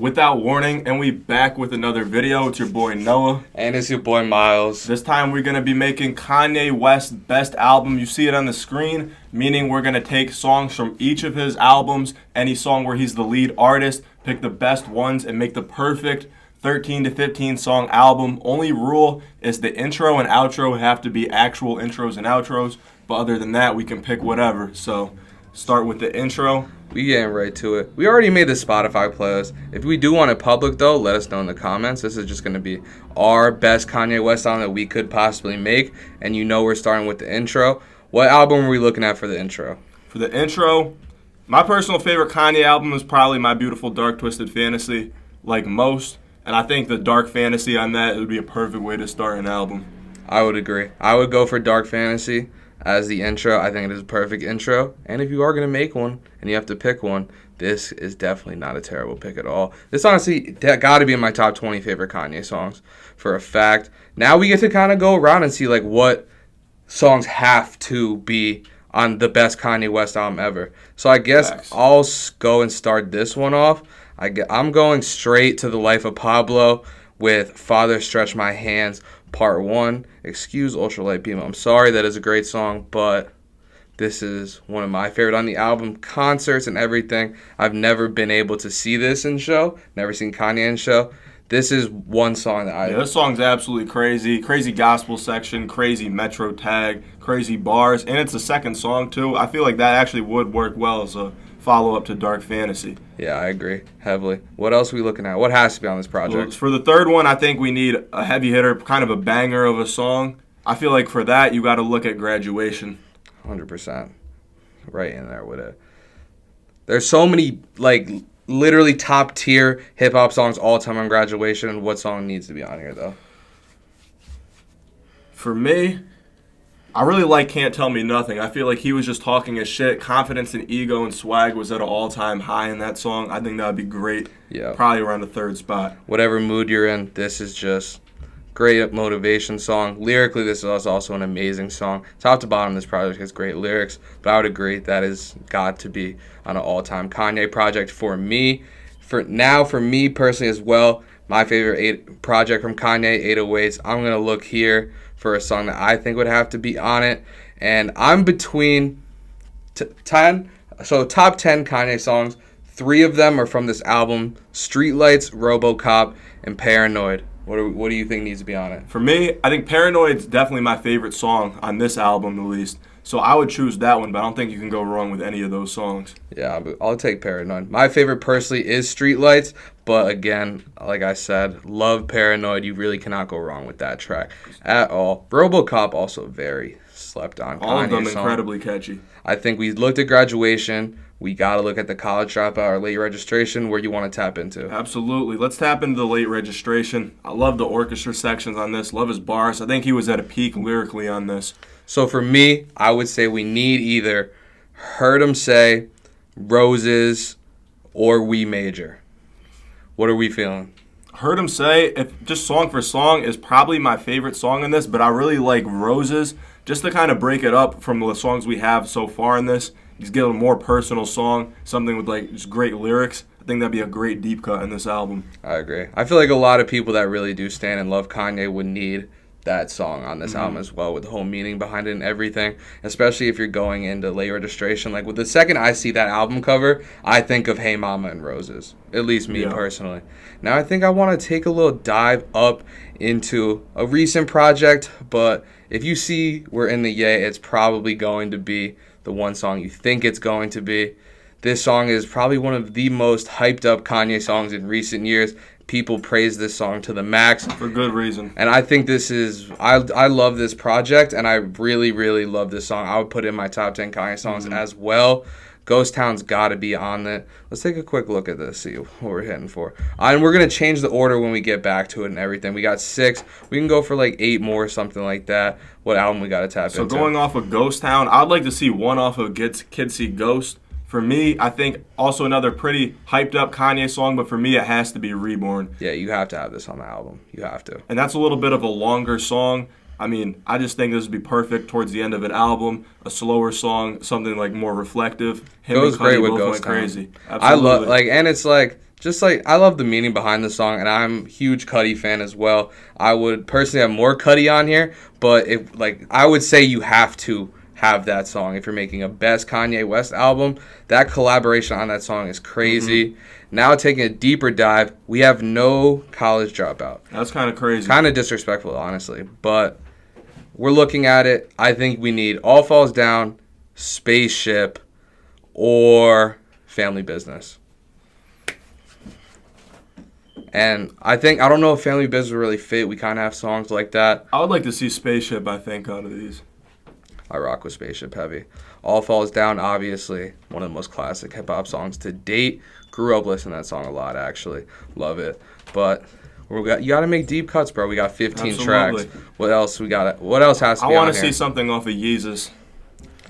Without warning, and we back with another video. It's your boy Noah. And it's your boy Myles. This time we're going to be making Kanye West's best album. You see it on the screen, meaning we're going to take songs from each of his albums, any song where he's the lead artist, pick the best ones, and make the perfect 13 to 15 song album. Only rule is the intro and outro have to be actual intros and outros, but other than that, we can pick whatever. So start with the intro. We getting right to it. We already made the Spotify playlist. If we do want it public, though, let us know in the comments. This is just going to be our best Kanye West song that we could possibly make. And you know we're starting with the intro. What album are we looking at for the intro? For the intro, my personal favorite Kanye album is probably My Beautiful Dark Twisted Fantasy, like most. And I think the Dark Fantasy on that would be a perfect way to start an album. I would agree. I would go for Dark Fantasy as the intro. I think it is a perfect intro. And if you are going to make one and you have to pick one, this is definitely not a terrible pick at all. This honestly got to be in my top 20 favorite Kanye songs for a fact. Now we get to kind of go around and see like what songs have to be on the best Kanye West album ever. So I guess Facts. I'll go and start this one off. I'm going straight to The Life of Pablo with Father Stretch My Hands Part 1. Excuse Ultralight Beam. I'm sorry, that is a great song, but this is one of my favorite on the album. Concerts and everything. I've never been able to see this in show. Never seen Kanye in show. This is one song that this song's absolutely crazy. Crazy gospel section, crazy metro tag, crazy bars, and it's the second song too. I feel like that actually would work well as a follow-up to Dark Fantasy. Yeah, I agree heavily. What else are we looking at? What has to be on this project? Well, for the third one, I think we need a heavy hitter, kind of a banger of a song. I feel like for that, you got to look at Graduation. 100%. Right in there with it. There's so many, like, literally top-tier hip-hop songs all time on Graduation. What song needs to be on here, though? For me, I really like Can't Tell Me Nothing. I feel like he was just talking his shit. Confidence and ego and swag was at an all-time high in that song. I think that would be great. Yeah. Probably around the third spot. Whatever mood you're in, this is just great motivation song. Lyrically, this is also an amazing song. Top to bottom, this project has great lyrics, but I would agree that has got to be on an all-time Kanye project for me. For me personally as well, my favorite project from Kanye, 808s. I'm going to look here for a song that I think would have to be on it. And I'm between 10. So top 10 Kanye songs. 3 of them are from this album. Streetlights, RoboCop, and Paranoid. What do you think needs to be on it? For me, I think Paranoid's definitely my favorite song on this album, at least. So I would choose that one, but I don't think you can go wrong with any of those songs. Yeah, but I'll take Paranoid. My favorite personally is Streetlights, but again, like I said, love Paranoid. You really cannot go wrong with that track at all. RoboCop also very slept on. All of them song. incredibly catchy. I think we looked at Graduation. We got to look at the College Dropout or Late Registration, where you want to tap into. Absolutely. Let's tap into the Late Registration. I love the orchestra sections on this. Love his bars. I think he was at a peak lyrically on this. So for me, I would say we need either Heard 'Em Say, Roses, or We Major. What are we feeling? Heard Him Say, if just song for song, is probably my favorite song in this, but I really like Roses, just to kind of break it up from the songs we have so far in this. Just get a more personal song, something with like just great lyrics. I think that'd be a great deep cut in this album. I agree. I feel like a lot of people that really do stand and love Kanye would need that song on this album as well, with the whole meaning behind it and everything, especially if you're going into Late Registration. Like, with the second I see that album cover, I think of Hey Mama and Roses, at least me personally. Now I think I want to take a little dive up into a recent project, but if you see we're in the Yay, it's probably going to be the one song you think it's going to be. This song is probably one of the most hyped up Kanye songs in recent years. People praise this song to the max. For good reason. And I think this is, I love this project, and I really, really love this song. I would put it in my top 10 Kanye songs as well. Ghost Town's got to be on it. Let's take a quick look at this, see what we're hitting for. And we're going to change the order when we get back to it and everything. We got 6. We can go for like 8 more, something like that. What album we got to tap into? So going off of Ghost Town, I'd like to see one off of Kids See Ghost. For me, I think also another pretty hyped up Kanye song, but for me it has to be Reborn. Yeah, you have to have this on the album. You have to. And that's a little bit of a longer song. I mean, I just think this would be perfect towards the end of an album. A slower song, something like more reflective. Goes great with Ghost Town. Crazy. Absolutely. I love and it's like just like I love the meaning behind the song, and I'm a huge Cudi fan as well. I would personally have more Cudi on here, but I would say you have to have that song if you're making a best Kanye West album. That collaboration on that song is crazy. Now taking a deeper dive, we have no College Dropout. That's kind of crazy. Kind of disrespectful, honestly, but we're looking at it. I think we need All Falls Down, Spaceship, or Family Business. And I don't know if Family Business will really fit. We kind of have songs like that. I would like to see Spaceship, I think, out of these. I rock with Spaceship heavy. All Falls Down, obviously, one of the most classic hip-hop songs to date. Grew up listening to that song a lot, actually. Love it. But you got to make deep cuts, bro. We got 15 tracks. What else we got? What else has to be on here? I want to see something off of Yeezus.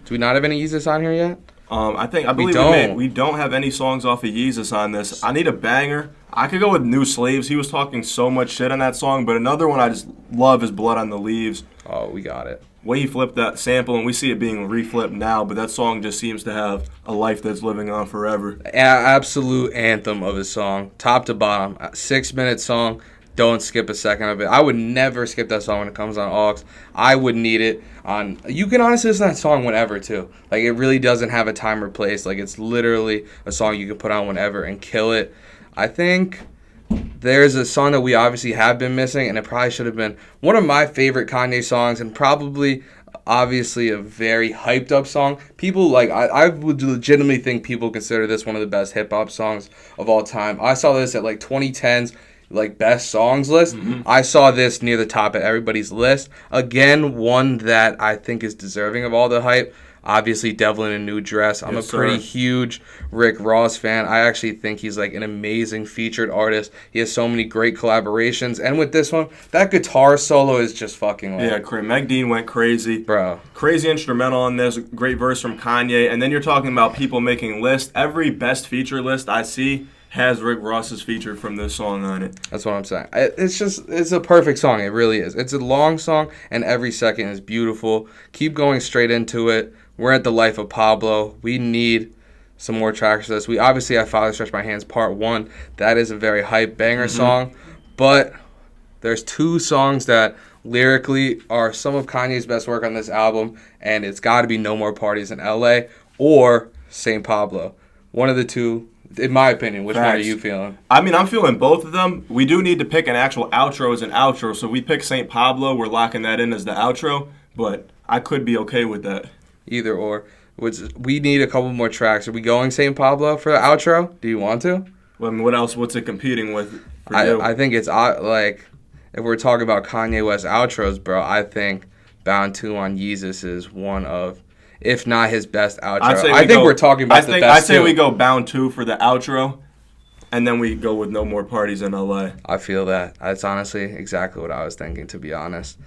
Do we not have any Yeezus on here yet? I believe we don't have any songs off of Yeezus on this. I need a banger. I could go with New Slaves. He was talking so much shit on that song, but another one I just love is Blood on the Leaves. Oh, we got it. Way he flipped that sample, and we see it being reflipped now, but that song just seems to have a life that's living on forever. Absolute anthem of his song, top to bottom. 6-minute song. Don't skip a second of it. I would never skip that song when it comes on aux. I would need it on. You can honestly listen to that song whenever too. Like, it really doesn't have a time or place. Like, it's literally a song you can put on whenever and kill it. I think there's a song that we obviously have been missing, and it probably should have been one of my favorite Kanye songs, and probably obviously a very hyped up song. People I would legitimately think people consider this one of the best hip hop songs of all time. I saw this at 2010's best songs list. I saw this near the top of everybody's list. Again, one that I think is deserving of all the hype. Obviously, Devil in a New Dress. I'm a pretty huge Rick Ross fan. I actually think he's an amazing featured artist. He has so many great collaborations. And with this one, that guitar solo is just fucking lit. Yeah, Meg Dean went crazy. Bro. Crazy instrumental on this. Great verse from Kanye. And then you're talking about people making lists. Every best feature list I see has Rick Ross's feature from this song on it. That's what I'm saying. It's a perfect song. It really is. It's a long song, and every second is beautiful. Keep going straight into it. We're at the Life of Pablo. We need some more tracks for this. We obviously have Father Stretch My Hands Part 1. That is a very hype banger song. But there's 2 songs that lyrically are some of Kanye's best work on this album, and it's got to be No More Parties in LA or St. Pablo. One of the 2. In my opinion, which one are you feeling? I mean, I'm feeling both of them. We do need to pick an actual outro as an outro. So we pick St. Pablo. We're locking that in as the outro. But I could be okay with that. Either or. We need a couple more tracks. Are we going St. Pablo for the outro? Do you want to? Well, I mean, what else? What's it competing with for you? I think it's if we're talking about Kanye West outros, bro, I think Bound 2 on Yeezus is one of, if not his best outro. I think we're talking about the best. I say we go Bound 2 for the outro, and then we go with No More Parties in LA. I feel that. That's honestly exactly what I was thinking, to be honest.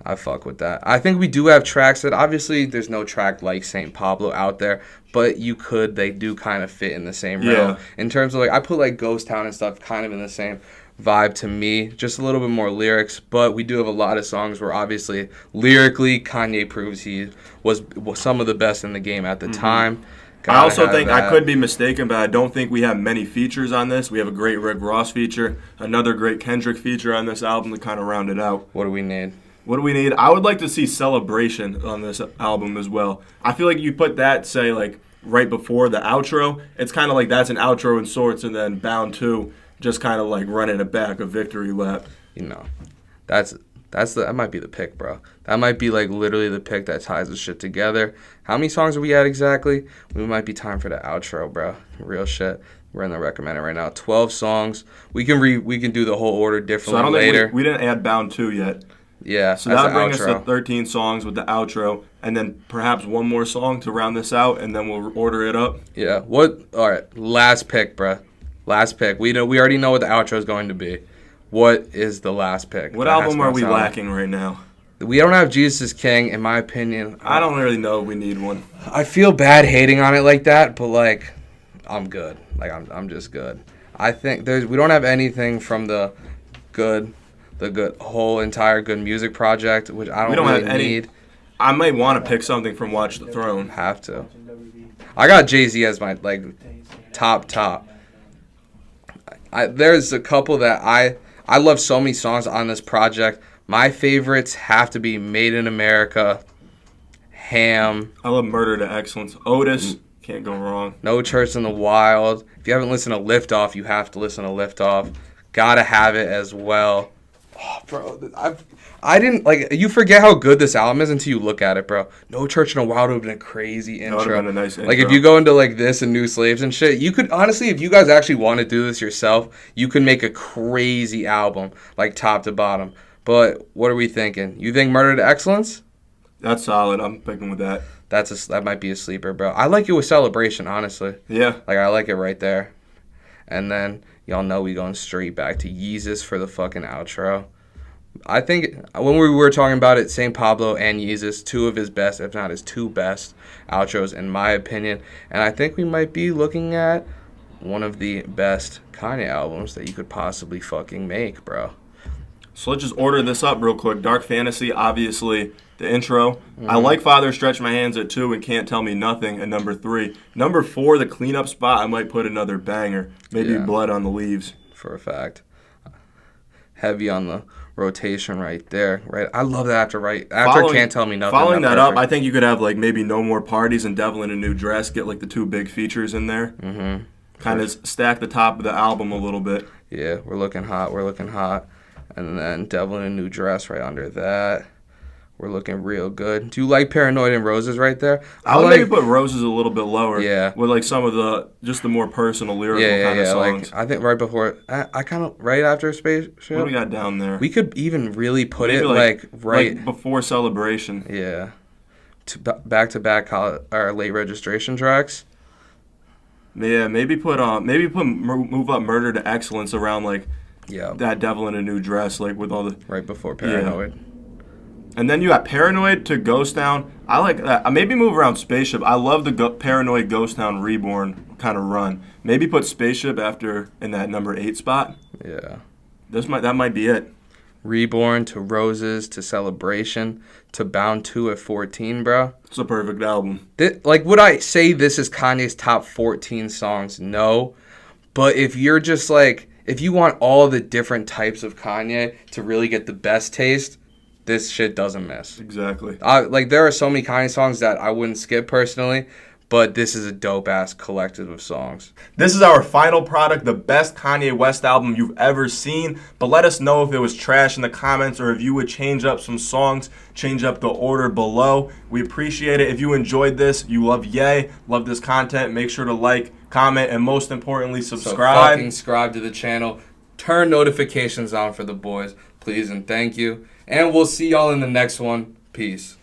I fuck with that. I think we do have tracks that, obviously, there's no track like St. Pablo out there, but they do kind of fit in the same realm. In terms of, I put, Ghost Town and stuff kind of in the same vibe to me. Just a little bit more lyrics, but we do have a lot of songs where, obviously, lyrically, Kanye proves he was some of the best in the game at the time. I also think, I could be mistaken, but I don't think we have many features on this. We have a great Rick Ross feature, another great Kendrick feature on this album to kind of round it out. What do we need? I would like to see Celebration on this album as well. I feel like you put that, say, right before the outro. It's kind of that's an outro in sorts, and then Bound 2 just kind of running it back, a victory lap. That might be the pick, bro. That might be literally the pick that ties this shit together. How many songs are we at exactly? We might be time for the outro, bro. Real shit. We're in the recommended right now. 12 songs. We can do the whole order differently so I don't later. Think we didn't add Bound 2 yet. Yeah, so that would bring us to 13 songs with the outro, and then perhaps one more song to round this out, and then we'll order it up. Yeah. All right. Last pick, bruh. Last pick. We already know what the outro is going to be. What is the last pick? What album are we lacking right now? We don't have Jesus is King, in my opinion. I don't really know if we need one. I feel bad hating on it like that, but I'm good. I'm just good. I think we don't have anything from the good whole entire Good Music Project, which I don't really need. I might want to pick something from Watch the Throne. Have to. I got Jay-Z as my top. There's a couple that I love so many songs on this project. My favorites have to be Made in America, Ham. I love Murder to Excellence. Otis, can't go wrong. No Church in the Wild. If you haven't listened to Lift Off, you have to listen to Lift Off. Gotta have it as well. Oh, bro, I didn't like. You forget how good this album is until you look at it, bro. No Church in the Wild would have been a crazy intro. That would have been a nice intro. Like if you go into like this and New Slaves and shit, you could honestly, if you guys actually want to do this yourself, you could make a crazy album like top to bottom. But what are we thinking? You think Murder to Excellence? That's solid. I'm picking with that. That might be a sleeper, bro. I like it with Celebration, honestly. Yeah. Like I like it right there. And then y'all know we going straight back to Yeezus for the fucking outro. I think when we were talking about it, St. Pablo and Yeezus, two of his best, if not his two best outros in my opinion. And I think we might be looking at one of the best Kanye albums that you could possibly fucking make, bro. So let's just order this up real quick. Dark Fantasy, obviously, the intro. Mm-hmm. I like Father Stretch My Hands at 2 and Can't Tell Me Nothing at number 3. Number 4, the cleanup spot, I might put another banger. Maybe Blood on the Leaves. For a fact. Heavy on the rotation right there. Right, I love that after Can't Tell Me Nothing. Following that up, I think you could have like maybe No More Parties and Devil in a New Dress. Get like the 2 big features in there. Mm-hmm. Kind of stack the top of the album a little bit. Yeah, we're looking hot. And then Devil in a New Dress right under that. We're looking real good. Do you like Paranoid and Roses right there? I would maybe put Roses a little bit lower. Yeah. With like some of the more personal lyrical kind of songs. Like, I think right before, I kind of, right after Spaceship. What do we got down there? We could even really put maybe it like before Celebration. Yeah. Back-to-back our late registration tracks. Yeah, maybe move up Murder to Excellence around like that Devil in a New Dress, like with all the right before Paranoid. Yeah. And then you got Paranoid to Ghost Town. I like that. I maybe move around Spaceship. I love the Paranoid Ghost Town Reborn kind of run. Maybe put Spaceship in that number 8 spot. Yeah. That might be it. Reborn to Roses to Celebration to Bound 2 at 14, bro. It's a perfect album. Would I say this is Kanye's top 14 songs? No. But if you're just if you want all the different types of Kanye to really get the best taste, this shit doesn't miss. Exactly. There are so many Kanye songs that I wouldn't skip personally, but this is a dope-ass collective of songs. This is our final product, the best Kanye West album you've ever seen. But let us know if it was trash in the comments or if you would change up some songs, change up the order below. We appreciate it. If you enjoyed this, you love this content, make sure to like, comment, and most importantly, subscribe. So fucking subscribe to the channel. Turn notifications on for the boys, please and thank you. And we'll see y'all in the next one. Peace.